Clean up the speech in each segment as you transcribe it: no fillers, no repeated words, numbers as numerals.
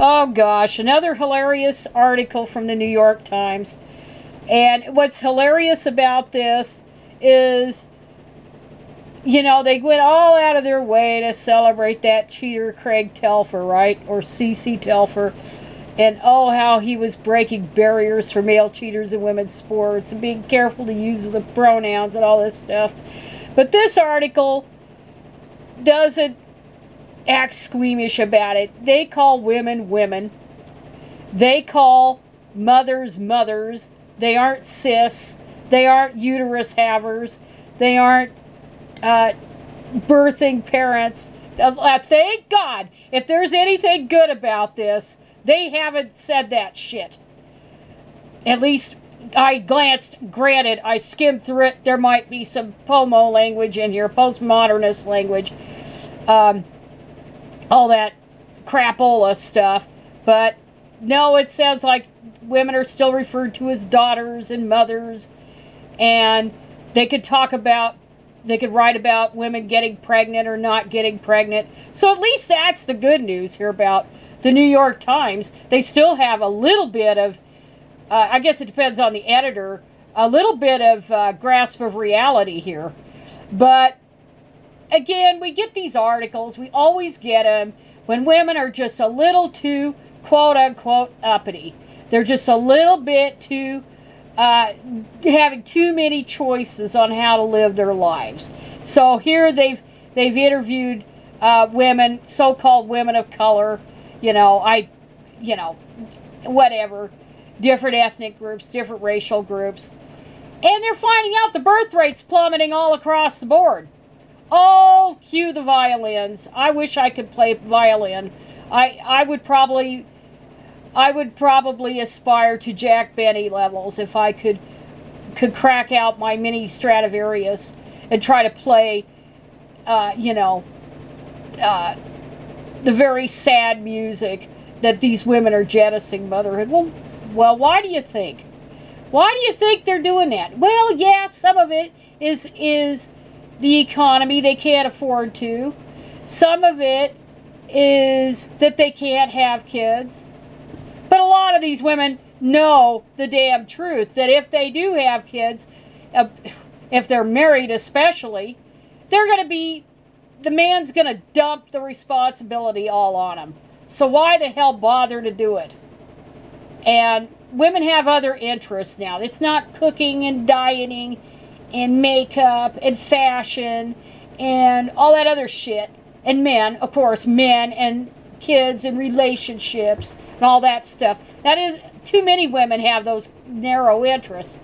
Oh gosh, another hilarious article from the New York Times. And what's hilarious about this is, you know, they went all out of their way to celebrate that cheater Craig Telfer, right? Or CC Telfer. And oh, how he was breaking barriers for male cheaters in women's sports and being careful to use the pronouns and all this stuff. But this article doesn't act squeamish about it. They call women women. They call mothers mothers. They aren't cis. They aren't uterus havers. They aren't birthing parents. Thank God. If there's anything good about this, they haven't said that shit. At least I glanced, granted, I skimmed through it. There might be some pomo language in here, postmodernist language. All that crapola stuff. But no, it sounds like women are still referred to as daughters and mothers. And they could talk about, they could write about women getting pregnant or not getting pregnant. So at least that's the good news here about the New York Times. They still have a little bit of, I guess it depends on the editor, a little bit of grasp of reality here. But again, we get these articles, we always get them when women are just a little too, quote-unquote, uppity. They're just a little bit too, having too many choices on how to live their lives. So here they've interviewed women, so-called women of color, whatever, different ethnic groups, different racial groups. And they're finding out the birth rate's plummeting all across the board. Oh, cue the violins. I wish I could play violin. I would probably aspire to Jack Benny levels if I could crack out my mini Stradivarius and try to play, the very sad music that these women are jettisoning motherhood. Well, why do you think? Why do you think they're doing that? Well, yeah, some of it is the economy. They can't afford to. Some of it is that they can't have kids. But a lot of these women know the damn truth that if they do have kids, if they're married especially, they're going to be, the man's going to dump the responsibility all on them. So why the hell bother to do it? And women have other interests now. It's not cooking and dieting and makeup and fashion and all that other shit. And men, of course, men and kids and relationships and all that stuff. That is, too many women have those narrow interests.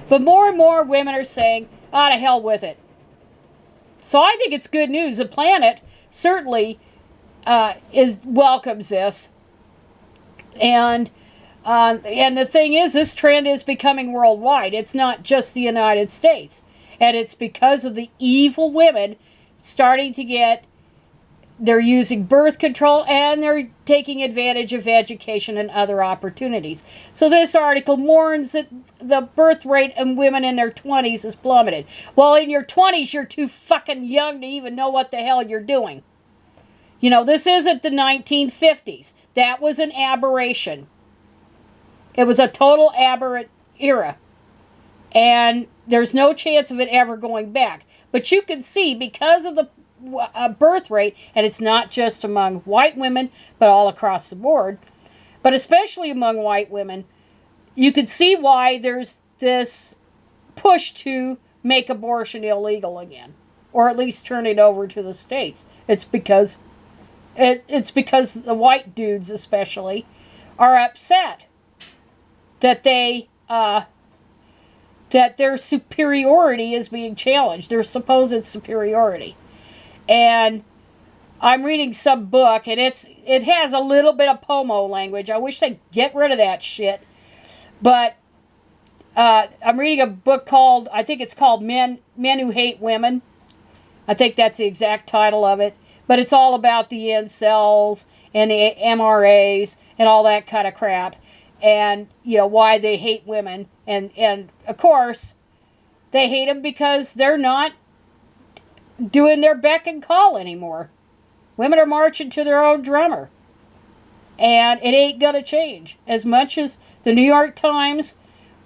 But more and more women are saying, "Ah, to hell with it." So I think it's good news. The planet certainly welcomes this. And the thing is, this trend is becoming worldwide. It's not just the United States. And it's because of the evil women starting to get, they're using birth control and they're taking advantage of education and other opportunities. So this article warns that the birth rate in women in their 20s is plummeted. Well, in your 20s, you're too fucking young to even know what the hell you're doing. You know, this isn't the 1950s. That was an aberration. It was a total aberrant era. And there's no chance of it ever going back. But you can see, because of the birth rate, and it's not just among white women, but all across the board, but especially among white women, you can see why there's this push to make abortion illegal again, or at least turn it over to the states. It's because the white dudes especially are upset that that their superiority is being challenged, their supposed superiority. And I'm reading some book, and it has a little bit of pomo language. I wish they'd get rid of that shit. But I'm reading a book called, I think it's called Men Who Hate Women. I think that's the exact title of it. But it's all about the incels and the MRAs and all that kind of crap. And, you know, why they hate women. And of course, they hate them because they're not doing their beck and call anymore. Women are marching to their own drummer. And it ain't going to change. As much as the New York Times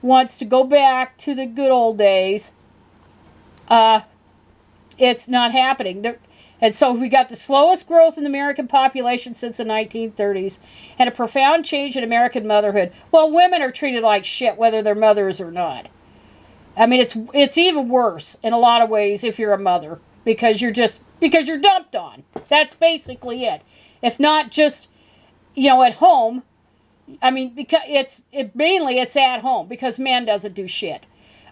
wants to go back to the good old days, it's not happening. And so we got the slowest growth in the American population since the 1930s and a profound change in American motherhood. Well, women are treated like shit whether they're mothers or not. I mean, it's even worse in a lot of ways if you're a mother because you're dumped on. That's basically it. If not just, at home. I mean, because mainly it's at home because man doesn't do shit.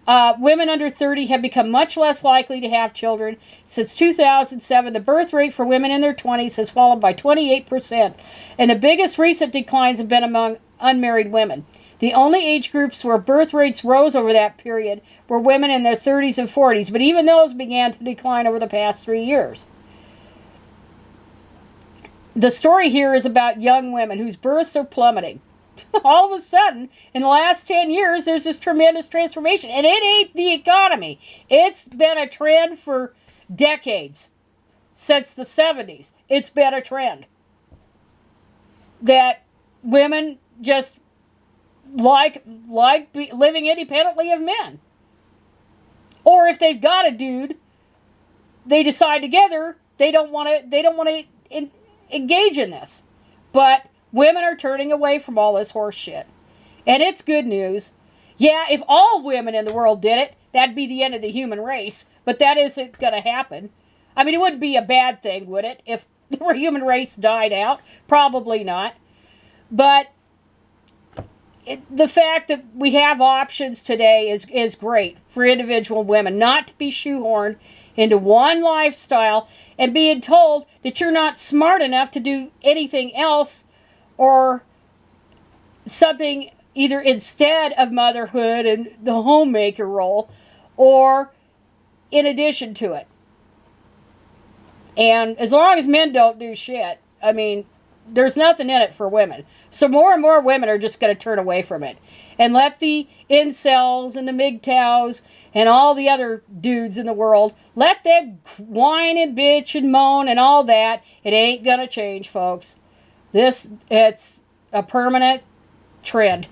Women under 30 have become much less likely to have children. Since 2007, the birth rate for women in their 20s has fallen by 28%, and the biggest recent declines have been among unmarried women. The only age groups where birth rates rose over that period were women in their 30s and 40s, but even those began to decline over the past 3 years. The story here is about young women whose births are plummeting. All of a sudden, in the last 10 years, there's this tremendous transformation. And it ain't the economy. It's been a trend for decades. Since the 70s. It's been a trend. That women just like living independently of men. Or if they've got a dude, they decide together they don't want to engage in this. But women are turning away from all this horse shit. And it's good news. Yeah, if all women in the world did it, that'd be the end of the human race. But that isn't going to happen. I mean, it wouldn't be a bad thing, would it? If the human race died out? Probably not. But the fact that we have options today is great for individual women. Not to be shoehorned into one lifestyle and being told that you're not smart enough to do anything else or something either instead of motherhood and the homemaker role or in addition to it. And as long as men don't do shit, I mean, there's nothing in it for women. So more and more women are just going to turn away from it. And let the incels and the MGTOWs and all the other dudes in the world, let them whine and bitch and moan and all that. It ain't going to change, folks. It's a permanent trend.